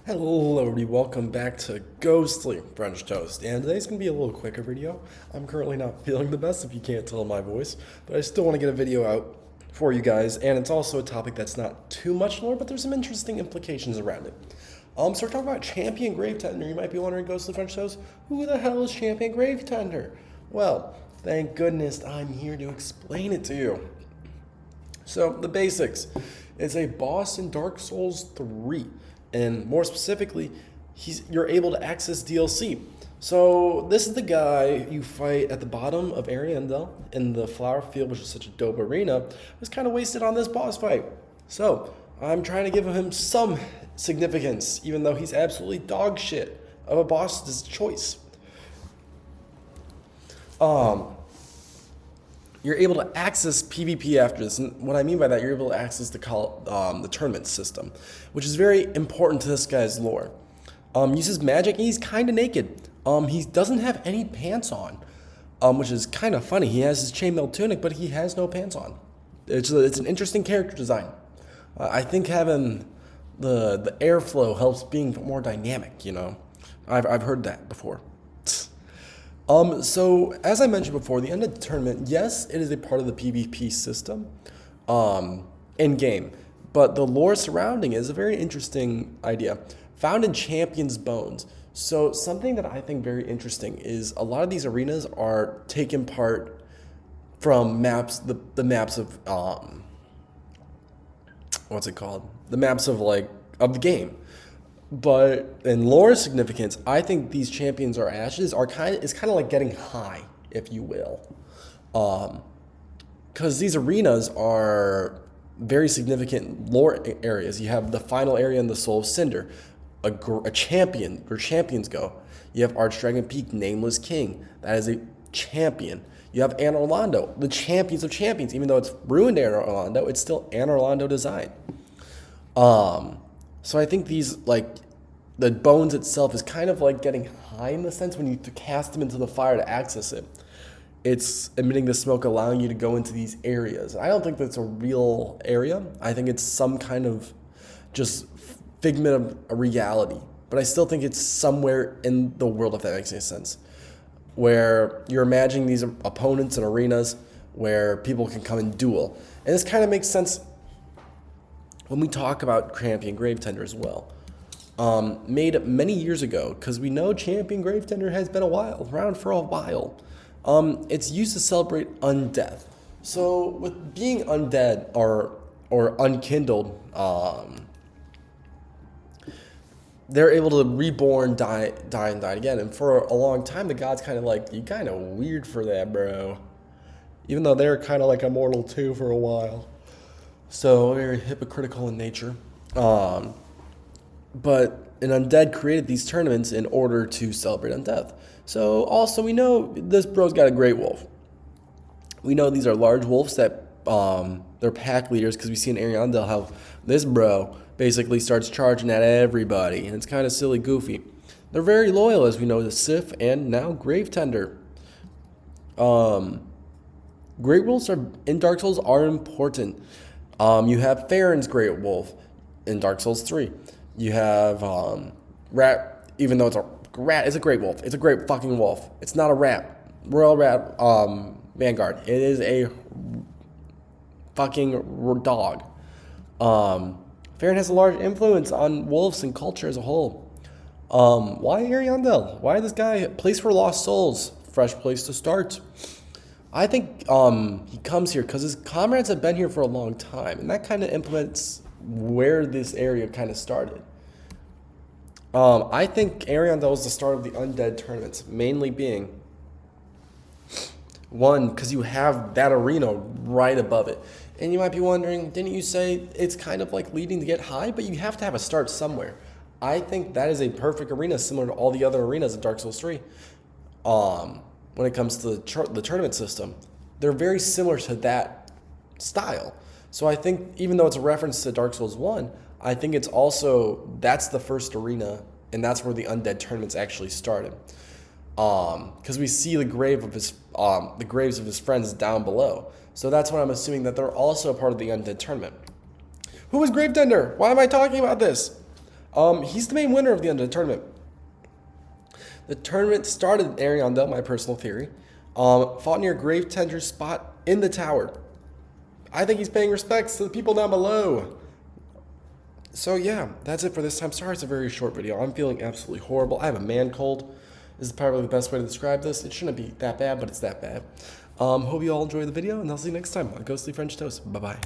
Hello everybody, welcome back to Ghostly French Toast, and today's going to be a little quicker video. I'm currently not feeling the best if you can't tell my voice, but I still want to get a video out for you guys, and it's also a topic that's not too much lore, but there's some interesting implications around it. So we're talking about Champion Gravetender. You might be wondering, Ghostly French Toast, who the hell is Champion Gravetender? Well, thank goodness I'm here to explain it to you. So, the basics. It's a boss in Dark Souls 3. And more specifically, you're able to access DLC. So this is the guy you fight at the bottom of Ariandel in the Flower Field, which is such a dope arena. Was kind of wasted on this boss fight. So I'm trying to give him some significance, even though he's absolutely dog shit of a boss's choice. You're able to access PvP after this, and what I mean by that, you're able to access the tournament system, which is very important to this guy's lore. Uses magic, and he's kind of naked. He doesn't have any pants on, which is kind of funny. He has his chainmail tunic, but he has no pants on. It's an interesting character design. I think having the airflow helps being more dynamic. You know, I've heard that before. So as I mentioned before, the Undead Tournament, yes, it is a part of the PvP system, in game, but the lore surrounding it is a very interesting idea. Found in Champion's Bones. So something that I think very interesting is a lot of these arenas are taken part from maps, the maps of what's it called? The maps of of the game. But in lore significance, I think these champions or ashes are kind of like getting high, if you will, because these arenas are very significant lore areas. You have the final area in the Soul of Cinder, a champion where champions go. You have Archdragon Peak, Nameless King. That is a champion. You have Anor Londo, the champions of champions. Even though it's ruined Anor Londo, it's still Anor Londo design. So I think these, the bones itself is kind of like getting high in the sense when you cast them into the fire to access it. It's emitting the smoke, allowing you to go into these areas. I don't think that's a real area. I think it's some kind of just figment of a reality. But I still think it's somewhere in the world, if that makes any sense, where you're imagining these opponents and arenas where people can come and duel. And this kind of makes sense when we talk about Champion Gravetender as well. Made many years ago, because we know Champion Gravetender has been around for a while. It's used to celebrate undeath. So with being undead or unkindled, they're able to reborn, die again. And for a long time, the gods kind of you kind of weird for that, bro. Even though they're kind of immortal too for a while. So very hypocritical in nature. But an undead created these tournaments in order to celebrate undeath. So also we know this bro's got a great wolf. We know these are large wolves that they're pack leaders, because we see in Ariandel how this bro basically starts charging at everybody, and it's kind of silly, goofy. They're very loyal, as we know, to Sif and now Gravetender. Great wolves in Dark Souls are important. You have Farron's Great Wolf in Dark Souls 3. You have Rat, even though it's a rat, it's a great wolf. It's a great fucking wolf. It's not a rat. Royal Rat Vanguard. It is a fucking dog. Farron has a large influence on wolves and culture as a whole. Why Ariandel? Why this guy? Place for Lost Souls. Fresh place to start. I think he comes here because his comrades have been here for a long time, and that kind of implements where this area kind of started. I think Ariandel was the start of the Undead tournaments, mainly being one, because you have that arena right above it. And you might be wondering, didn't you say it's kind of like leading to get high, but you have to have a start somewhere. I think that is a perfect arena, similar to all the other arenas in Dark Souls 3. When it comes to the tournament system, they're very similar to that style. So I think even though it's a reference to Dark Souls 1, I think it's also, that's the first arena, and that's where the Undead tournaments actually started. Because we see the graves of his friends down below. So that's what I'm assuming, that they're also a part of the Undead tournament. Who is Gravetender? Why am I talking about this? He's the main winner of the end of the tournament. The tournament started Ariandel, my personal theory. Fought near Gravetender's spot in the tower. I think he's paying respects to the people down below. So yeah, that's it for this time. Sorry it's a very short video. I'm feeling absolutely horrible. I have a man cold. This is probably the best way to describe this. It shouldn't be that bad, but it's that bad. Hope you all enjoy the video, and I'll see you next time on Ghostly French Toast. Bye-bye.